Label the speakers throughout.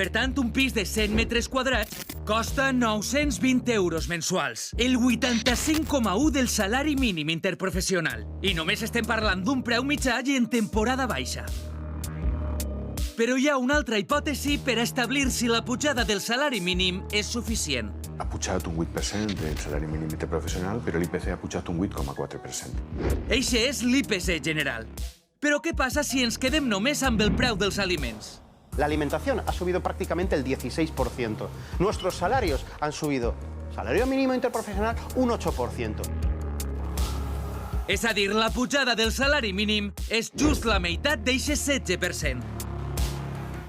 Speaker 1: Per tant, un pis de 100 metres quadrats costa 920 euros mensuals, el 85,1 del salari mínim interprofessional. I només estem parlant d'un preu mitjà i en temporada baixa. Però hi ha una altra hipòtesi per establir si la pujada del salari mínim és suficient.
Speaker 2: Ha pujat un 8% del salari mínim interprofessional, però l'IPC ha pujat un 8,4%.
Speaker 1: Eixe és l'IPC general. Però què passa si ens quedem només amb el preu dels aliments?
Speaker 3: La alimentación ha subido prácticamente el 16%. Nuestros salarios han subido, salario mínimo interprofesional, un 8%.
Speaker 1: És a dir, la pujada del salari mínim és just la meitat d'eixe 16%.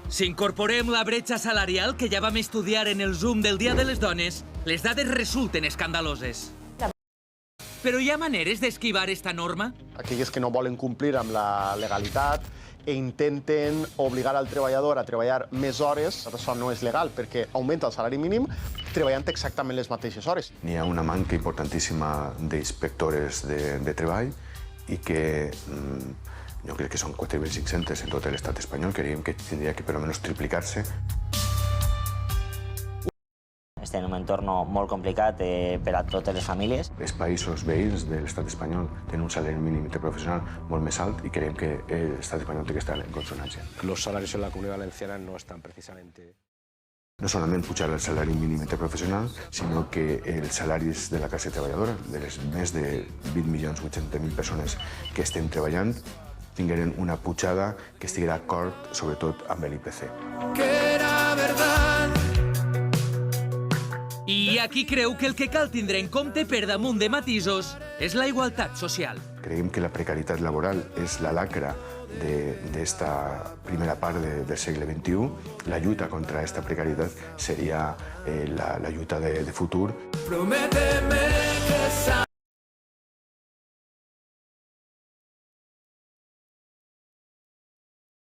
Speaker 1: Si incorporem la bretxa salarial que ja vam estudiar en el Zoom del Dia de les Dones, les dades resulten escandaloses. Però hi ha maneres d'esquivar esta norma?
Speaker 4: Aquelles que no volen complir amb la legalitat e intenten obligar al treballador a treballar més hores. Això no és legal perquè augmenta el salari mínim treballant exactament les mateixes hores.
Speaker 2: N'hi ha una manca importantíssima d'inspectores de treball i que jo crec que són 4.500 en tot l'estat espanyol. Creiem que tindria que per almenys triplicar-se.
Speaker 5: Estem en un entorn molt complicat per a totes les famílies.
Speaker 2: Els països veïns de l'estat espanyol tenen un salari mínim interprofessional molt més alt i creiem que l'estat espanyol té que estar en consonància.
Speaker 6: Los salarios en la Comunidad Valenciana no están precisamente...
Speaker 2: No solament pujar el salari mínim interprofessional, sinó que els salaris de la classe treballadora, de les més de 20.800.000 persones que estem treballant, tingueren una pujada que estigui d'acord, sobretot, amb l'IPC.
Speaker 1: I aquí creu que el que cal tindre en compte per damunt de matisos és la igualtat social.
Speaker 2: Creiem que la precarietat laboral és la lacra d'esta primera part del segle XXI. La lluita contra aquesta precarietat seria la lluita de futur.